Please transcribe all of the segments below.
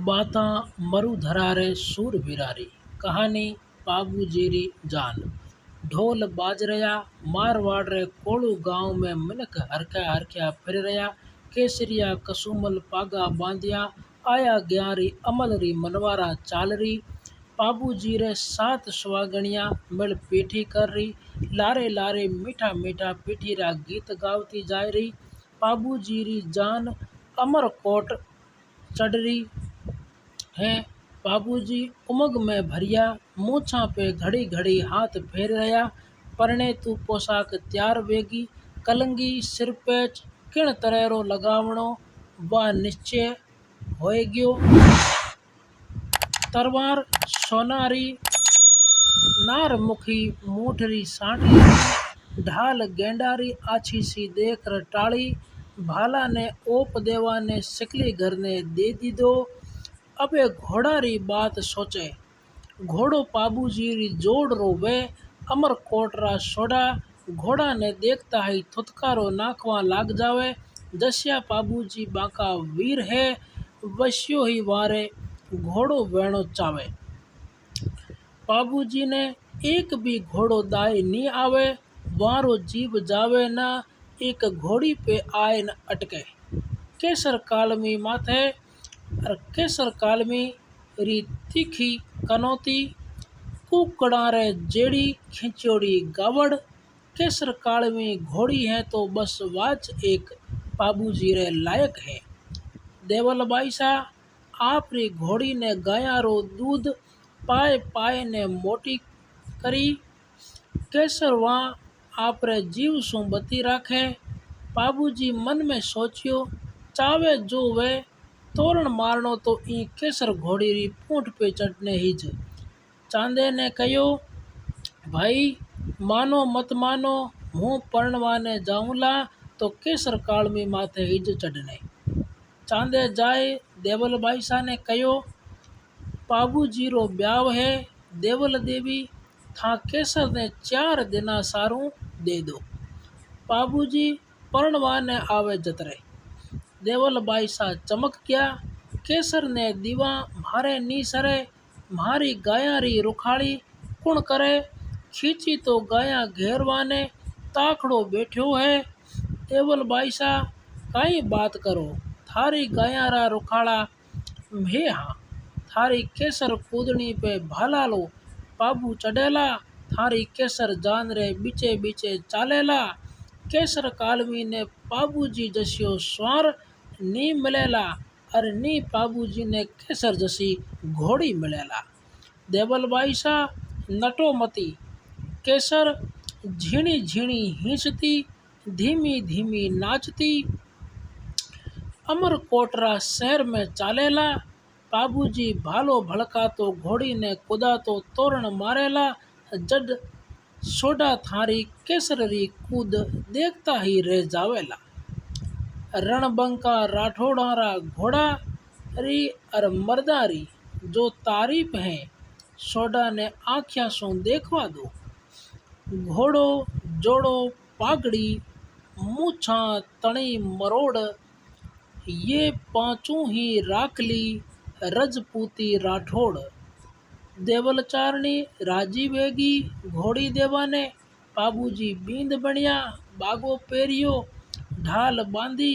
बातां मरुधरा रे सूरवीरा री कहानी पाबूजी री जान। ढोल बाज रया मारवाड़ रे कोलू गांव में मिनक हरख्या हरख्या फिर रया। केसरिया कसुमल पागा बांधिया आया गया री अमल री मनवारा चाल री। पाबूजी रे सात सुवागणिया मिल पीठी कर री। लारे लारे मीठा मीठा पीठी रा गीत गावती जाय री। पाबूजी री जान अमरकोट चढ़ री है। बाबूजी उमंग में भरिया मूछा पे घड़ी घड़ी हाथ फेर रया। परणे तू पोशाक त्यार वेगी कलंगी सिरपेच किण तरेरो लगावणो वा निश्चय होए गयो। तरवार सोनारी नारमुखी मूठरी सांटली ढाल गेंडारी आछी सी देख र टाली। भाला ने ओप देवा ने सिकली घर ने दे दी दो। अबे घोड़ा री बात सोचे घोड़ो पाबूजी री जोड़ रोवे। अमरकोट रा सोडा घोड़ा ने देखता ही थुतकारो नाखवा लाग जावे। जस्या पाबूजी बाका वीर है वस्यो ही वारे घोड़ो वेणो चावे। पाबूजी ने एक भी घोड़ो दाई नी आवे वारो जीव जावे ना एक घोड़ी पे आए न अटके। केसर कालमी माथे और केसर कालमी री तीखी कनौती कुकड़ा रे जेड़ी खिंचोड़ी गावड़। केसर कालमी घोड़ी है तो बस वाच एक पाबूजी रे लायक है। देवल बाईसा आप री घोड़ी ने गाया रो दूध पाए पाए ने मोटी करी। केसर वहाँ आप रे जीव सु बती राखे। पाबूजी मन में सोचियो चावे जो वे तोरण मारनो तो ई केसर घोड़ी री पूंठ पे चढ़ने ही ज। चांदे ने कहो भाई मानो मत मानो हूँ परणवाने जाऊँला तो केसर कालमी माथे हिज चढ़ने। चांदे जाए देवल बाईसा ने कहो पाबूजी रो ब्याव है देवल देवी था केसर ने 4 दिना सारू दे दो। पाबूजी परणवाने आवे जतरे। देवल बाईसा चमक गया केसर ने दीवा म्हारे नी सरे म्हारी गाया री रुखाड़ी कुण करे। खींची तो गाया घेरवाने ताकड़ो बैठ्यो है। देवल बाईसा काई बात करो थारी गाया रा रुखाड़ा मैं हाँ थारी केसर कूदनी पे भाला लो पाबू चढ़ेला थारी केसर जान रे बीचे बीचे चालेला। केसर कालमी ने पाबूजी जस्यो स्वार नी मिलेला और नी पाबूजी ने केसर जसी घोड़ी मिलेला। देवल बाईसा नटो मती केसर झीणी झीणी हिंचती धीमी धीमी नाचती अमरकोटरा शहर में चालेला। पाबूजी भालो भड़का तो घोड़ी ने कुदा तो तोरण मारेला। जड सोडा थारी केसर री कूद देखता ही रह जावेला। रणबंका राठौड़ा घोड़ा री और मर्दा री जो तारीफ है सोडा ने आँखिया सु देखवा दो। घोड़ो जोड़ो पागड़ी मूछा तणी मरोड़ ये पांचों ही राखली रजपूती राठौड़। देवल चारणी राजी वेगी घोड़ी देवाने पाबूजी बींद बनिया बागो पेरियो ढाल बांधी।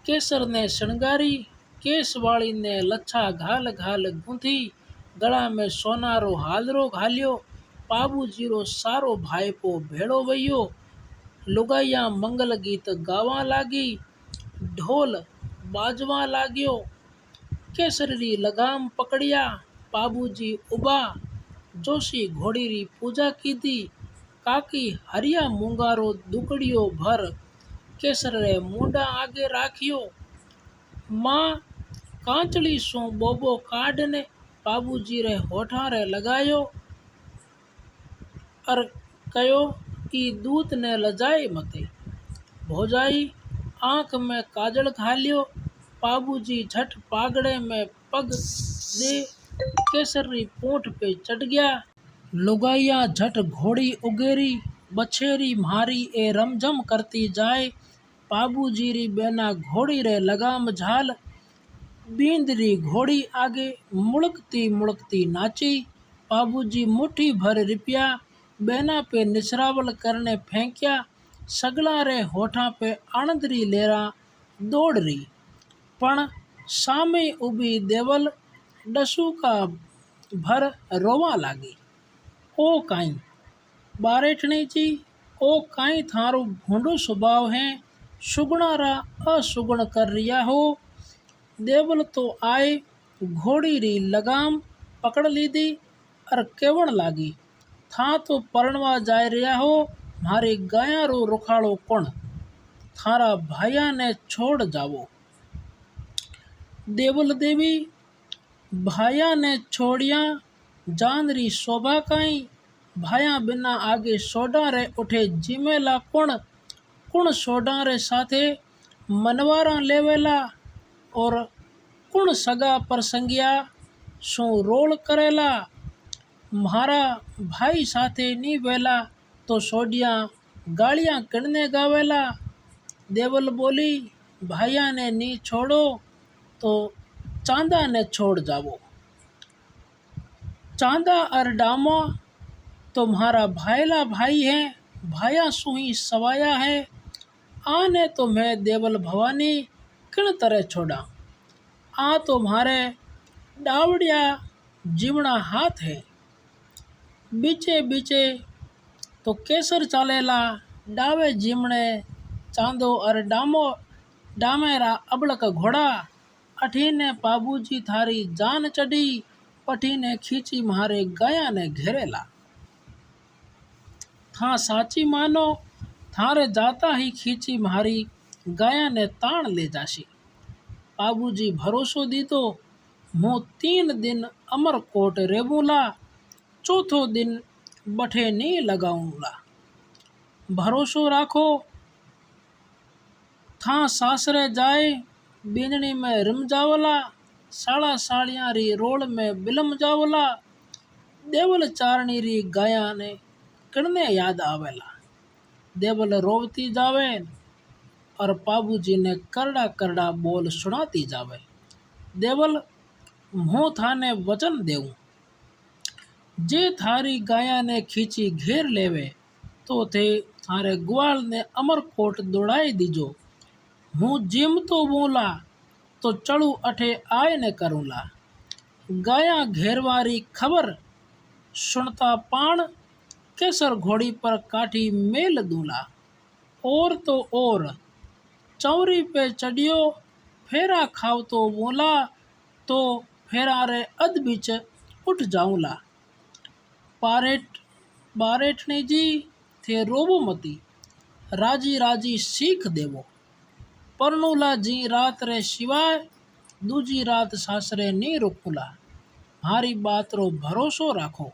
केसर ने शणगारी केसवाड़ी ने लच्छा घाल घाल गूंथी गला में सोनारो हालरो घालियो। पाबूजी रो सारो भाईपो भेड़ो वयो लुगाइया मंगल गीत गावा लागी ढोल बाजवा लाग्यो। केसर री लगाम पकड़िया पाबूजी उबा जोशी घोड़ी री पूजा की दी। काकी हरिया मूंगारो दुकड़ियो भर केसर रे मुंडा आगे राखियो। माँ कांचली सु बोबो काढ़ ने पाबूजी रे होठा रे लगायो और कयो ई दूत ने लजाए मते। भोजाई आँख में काजल घालियो। पाबूजी झट पागड़े में पग दे केसर री पूंठ पे चढ़ गया। लुगाइया झट घोड़ी उगेरी बछेरी म्हारी ए रमझम करती जाए। पाबूजी री बेना घोड़ी रे लगाम झाल बींदरी घोड़ी आगे मुड़कती मुड़कती नाची। बाबूजी मुट्ठी भर रुपया बेना पे निसरावल करने फेंक्या। सगला रे होठा पे आनंदरी लेरा दौड़ रही। पण सामे ऊभी देवल डसूका भर रोवा लागी। ओ काई बारेठणी जी, ओ काई थारो भूंडो स्वभाव है, सुगुणा रा असुगुण कर रिया हो। देवल तो आए घोड़ी री लगाम पकड़ लीधी और केवण लागी, था तो परणवा जाय रिया हो, मारी गाया रो रुखाड़ो कोण, थारा भाया ने छोड़ जावो। देवल देवी भाया ने छोड़िया जान री शोभा काई, भाया बिना आगे सोडा रे उठे जिमेला कुण, कुण सोडा रे साथे मनवारा लेवेला और कुण सगा प्रसंगिया शू रोल करेला। म्हारा भाई साथे नी वेला तो सोडिया गालियां किणने गावेला। देवल बोली, भाइया ने नी छोड़ो तो चांदा ने छोड़ जावो। चांदा और डामा तुम्हारा भाईला भाई है, भाया सुही सवाया है। आने तो मैं देवल भवानी किन तरह छोड़ा, आ तुम्हारे डावड़िया जीवना हाथ है। बीचे बीचे तो केसर चालेला, डावे जीमणे चांदो और डामेरा अबड़क घोड़ा। अठीने बाबूजी थारी जान चढ़ी, पठीने खींची मारे गया ने घेरेला। था साची मानो, थारे जाता ही खींची मारी गया ने ताण ले जाशी। बाबूजी भरोसो दीदो, मैं 3 दिन अमरकोट रेवूला, चौथो दिन बठे नी लगाऊंला। भरोसो राखो, था सासरे जाए बींदनी में रिम जावला, साड़ा साड़ियां री रोल में बिलम जावला। देवल चारणी री गाया ने किणने याद आवेला। देवल रोवती जावे और बाबूजी ने करड़ा करड़ा बोल सुनाती जावे। देवल मैं थाने वचन देऊं, जे थारी गाया ने खींची घेर लेवे तो थे थारे ग्वाल ने अमरकोट दौड़ाई दीजो। हूँ जिम तो बोला तो चढ़ू अठे आय ने करूँला। गाया घेरवारी खबर सुनता पाण, केसर घोड़ी पर काठी मेल दूला। और तो और चौरी पे चढ़ियो, फेरा खाव तो बोला तो फेरा रे अध बीच उठ जाऊला। बारेठनी जी थे रोबो मती, राजी राजी सीख देवो। परनूला जी रात रे सिवाय दूजी रात सासरे नी रुकूला। मारी बात रो भरोसो राखो।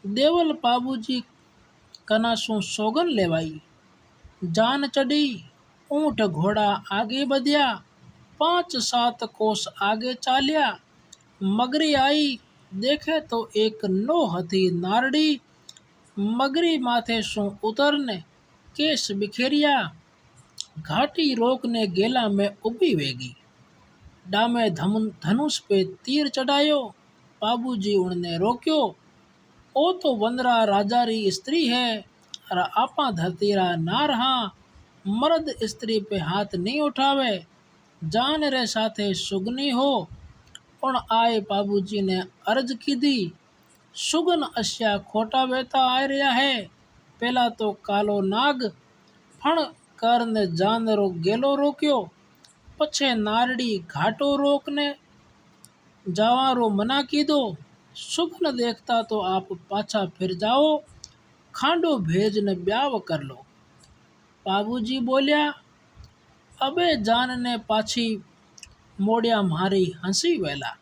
देवल बाबूजी कना सु सोगन लेवाई। जान चढ़ी, ऊंट घोड़ा आगे बढ़िया, 5-7 कोस आगे चालिया। मगरी आई, देखे तो एक नो हथी नारड़ी, मगरी माथे सु उतरने केस बिखेरिया। घाटी रोकने गेला में उभी वेगी, डामे धनुष पे तीर चढ़ायो। बाबूजी उनने रोक्यो, ओ तो वंदरा राजा री स्त्री है और आपा धरतीरा ना रहा। मर्द स्त्री पे हाथ नहीं उठावे, जान रे साथे सुगनी हो। उन आए बाबूजी ने अर्ज की दी, सुगन अस्या खोटा वेता आ रहा है। पहला तो कालो नाग फण करने जानरो गेलो रोक्यो, पछे नारड़ी घाटो रोकने जावारो मना की दो। सुगन देखता तो आप पाछा फिर जाओ, खांडो भेज ने ब्याव कर लो। बाबूजी बोलिया, अबे जान ने पाछी मोड़िया मारी हंसी वेला।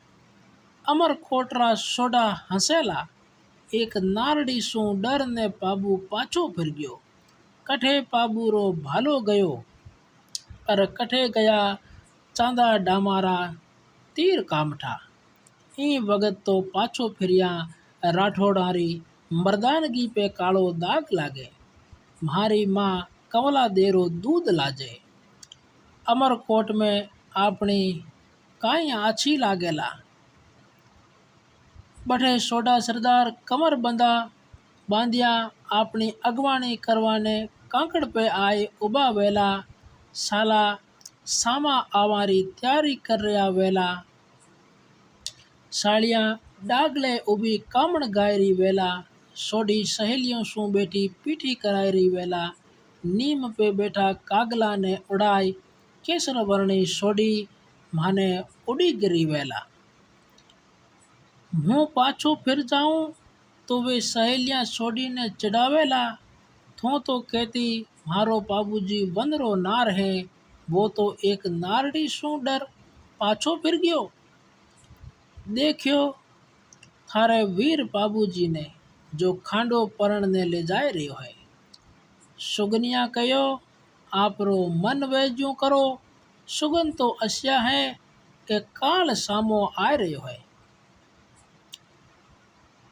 अमर कोटरा सोडा हंसेला। एक नारड़ी सु डर ने बाबू पाछो फिर गयो। कठे बाबू रो भालो गयो और कठे गया चांदा डामारा तीर कामठा। ई वगत तो पाछो फिरिया राठौड़ारी मर्दानगी पे कालो दाग लागे। म्हारी माँ कमला देरो दूध लाजे। अमरकोट में अपनी काई आछी लागेला। बठे सोडा सरदार कमर बंदा बांधिया अपनी अगवानी करवाने कांकड़ पे आए उबा वेला। साला सामा आवारी तैयारी कर रहा वेला। साड़ियाँ डागले उबी कामण गायरी वेला। सोडी सहेलियों सू बैठी पीठी करायरी वेला। नीम पे बैठा कागला ने उड़ाई केसर वर्णी सोडी माने उड़ी गिरी वेला। हूँ पाछो फिर जाऊं तो वे सहेलियाँ सोडी ने चढ़ावेला। थो तो कहती मारो बाबूजी वंदरो नार है, वो तो एक नारड़ी शू डर पाछो फिर गयो। देखियो थारे वीर बाबूजी ने जो खांडो परण ने ले जाए रह्यो है। सुगनिया कहो आपरो मन वेज्यू करो, सुगन तो अस्या है के काल सामो आ रह्यो है।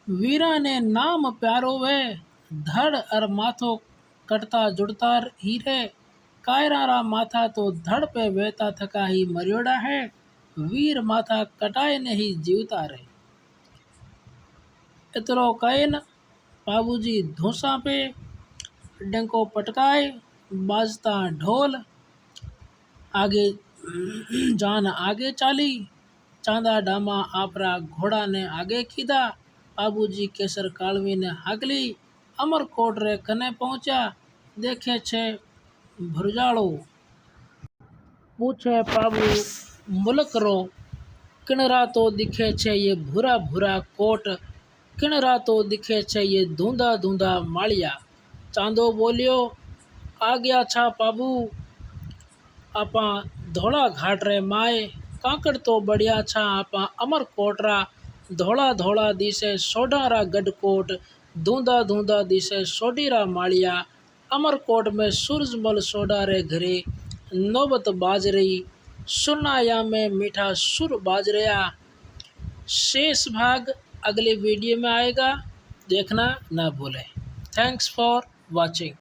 वीरा ने नाम प्यारो वे धड़ और माथो कटता जुड़ता ही रे। कायरारा माथा तो धड़ पे वेता थका ही मरियोड़ा है। वीर माथा कटाए ने ही जीवता रहे। इतरो कहेन बाबूजी धोसा पे डंको पटकाए बाजता ढोल आगे जान आगे चाली। चांदा डामा आपरा घोड़ा ने आगे कीधा। बाबूजी केसर कालवी ने हागली अमरकोट रे कने पहुंचा। देखे छे भुरजाड़ो पूछे बाबू मुल्क रो किणरा तो दिखे छे ये भूरा भूरा कोट, किणरा तो दिखे छे ये धूंधा धूंधा मालिया। चांदो बोलियो आ गया छा बाबू आपा धोला घाट रे माए। कांकड़ तो बढ़िया छा आपा अमरकोट रा। धोला धोला दिसे सोडारा गढ़कोट, धूंधा धूंधा दिसे सोडीरा मालिया। अमरकोट में सूरजमल सोडा रे घरे नौबत बाज रही। सुनाया में मीठा सुर बाज रहा। शेष भाग अगले वीडियो में आएगा, देखना ना भूलें। Thanks for watching.